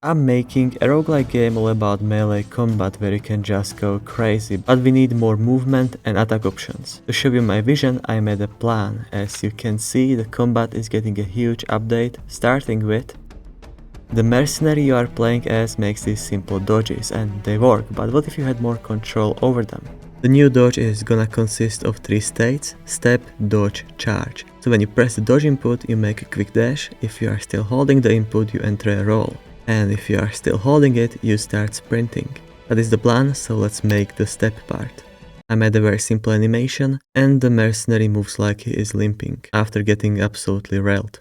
I'm making a roguelike game all about melee combat where you can just go crazy, but we need more movement and attack options. To show you my vision, I made a plan. As you can see, the combat is getting a huge update, starting with the mercenary you are playing as makes these simple dodges and they work, but what if you had more control over them? The new dodge is gonna consist of 3 states: step, dodge, charge. So when you press the dodge input, you make a quick dash. If you are still holding the input, you enter a roll. And if you are still holding it, you start sprinting. That is the plan, so let's make the step part. I made a very simple animation, and the mercenary moves like he is limping, after getting absolutely railed.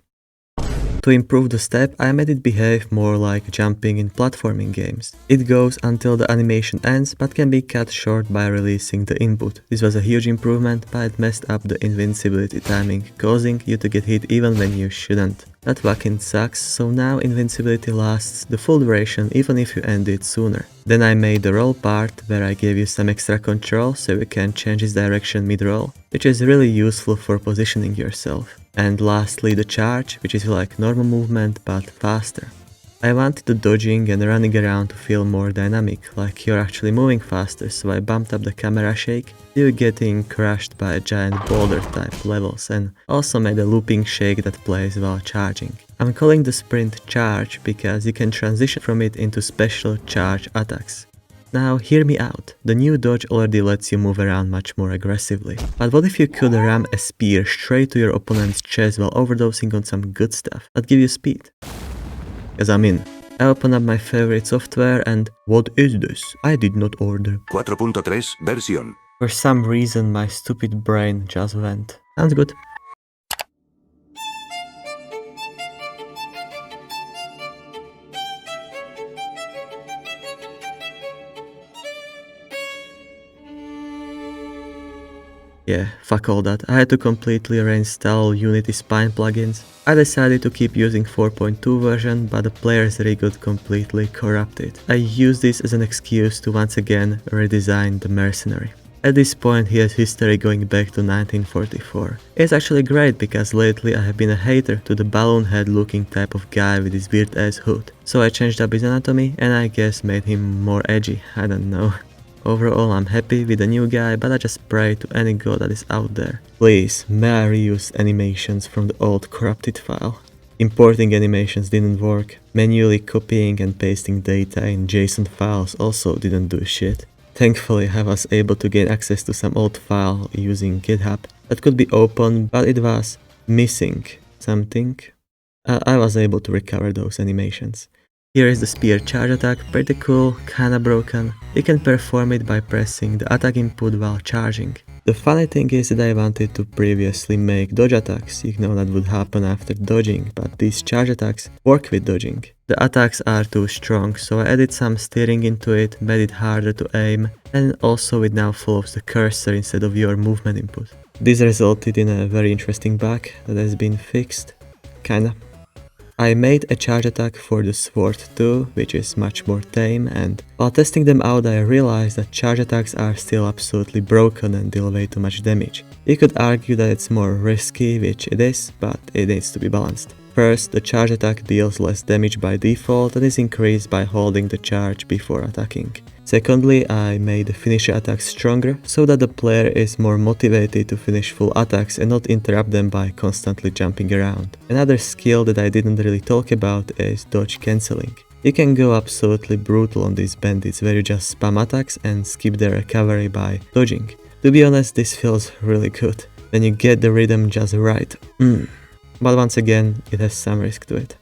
To improve the step, I made it behave more like jumping in platforming games. It goes until the animation ends, but can be cut short by releasing the input. This was a huge improvement, but it messed up the invincibility timing, causing you to get hit even when you shouldn't. That fucking sucks, so now invincibility lasts the full duration even if you end it sooner. Then I made the roll part, where I gave you some extra control so you can change its direction mid-roll, which is really useful for positioning yourself. And lastly the charge, which is like normal movement but faster. I wanted the dodging and running around to feel more dynamic, like you're actually moving faster, so I bumped up the camera shake, you getting crushed by giant boulder type levels, and also made a looping shake that plays while charging. I'm calling the sprint charge because you can transition from it into special charge attacks. Now hear me out, the new dodge already lets you move around much more aggressively. But what if you could ram a spear straight to your opponent's chest while overdosing on some good stuff that give you speed? As I'm in. I open up my favorite software and what is this? I did not order. 4.3 versión. For some reason my stupid brain just went. Sounds good. Yeah, fuck all that. I had to completely reinstall Unity Spine plugins. I decided to keep using 4.2 version, but the player's rig got completely corrupted. I used this as an excuse to once again redesign the Mercenary. At this point he has history going back to 1944. It's actually great because lately I have been a hater to the balloon head looking type of guy with his weird ass hood. So I changed up his anatomy and I guess made him more edgy, I don't know. Overall I'm happy with the new guy, but I just pray to any god that is out there. Please, may I reuse animations from the old corrupted file? Importing animations didn't work, manually copying and pasting data in JSON files also didn't do shit. Thankfully I was able to gain access to some old file using GitHub that could be opened, but it was missing something. I was able to recover those animations. Here is the spear charge attack, pretty cool, kinda broken. You can perform it by pressing the attack input while charging. The funny thing is that I wanted to previously make dodge attacks, you know that would happen after dodging, but these charge attacks work with dodging. The attacks are too strong, so I added some steering into it, made it harder to aim, and also it now follows the cursor instead of your movement input. This resulted in a very interesting bug that has been fixed, kinda. I made a charge attack for the sword too, which is much more tame, and while testing them out I realized that charge attacks are still absolutely broken and deal way too much damage. You could argue that it's more risky, which it is, but it needs to be balanced. First, the charge attack deals less damage by default and is increased by holding the charge before attacking. Secondly, I made the finisher attacks stronger, so that the player is more motivated to finish full attacks and not interrupt them by constantly jumping around. Another skill that I didn't really talk about is dodge cancelling. You can go absolutely brutal on these bandits where you just spam attacks and skip their recovery by dodging. To be honest, this feels really good, when you get the rhythm just right. But once again, it has some risk to it.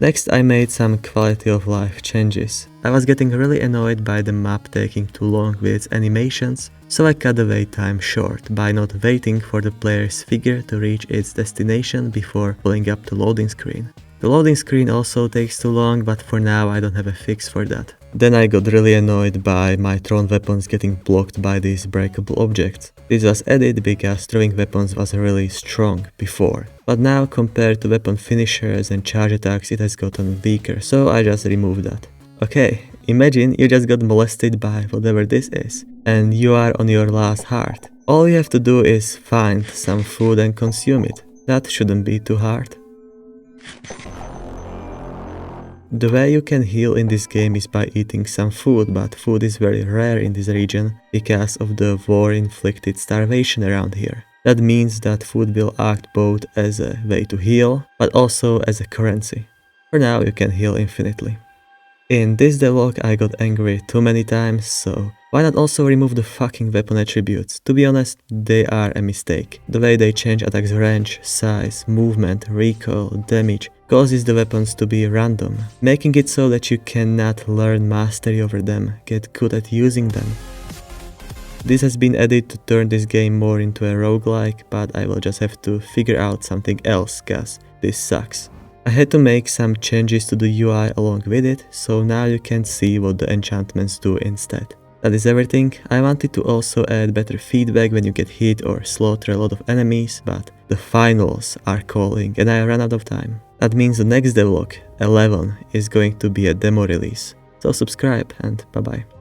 Next I made some quality of life changes. I was getting really annoyed by the map taking too long with its animations, so I cut the wait time short by not waiting for the player's figure to reach its destination before pulling up the loading screen. The loading screen also takes too long, but for now I don't have a fix for that. Then I got really annoyed by my thrown weapons getting blocked by these breakable objects. This was added because throwing weapons was really strong before, but now compared to weapon finishers and charge attacks it has gotten weaker, so I just removed that. Okay, imagine you just got molested by whatever this is, and you are on your last heart. All you have to do is find some food and consume it. That shouldn't be too hard. The way you can heal in this game is by eating some food, but food is very rare in this region because of the war-inflicted starvation around here. That means that food will act both as a way to heal, but also as a currency. For now, you can heal infinitely. In this devlog I got angry too many times, so why not also remove the fucking weapon attributes? To be honest, they are a mistake. The way they change attacks range, size, movement, recoil, damage causes the weapons to be random, making it so that you cannot learn mastery over them, get good at using them. This has been added to turn this game more into a roguelike, but I will just have to figure out something else, cause this sucks. I had to make some changes to the UI along with it, so now you can see what the enchantments do instead. That is everything. I wanted to also add better feedback when you get hit or slaughter a lot of enemies, but the finals are calling and I ran out of time. That means the next devlog, 11, is going to be a demo release. So subscribe and bye bye.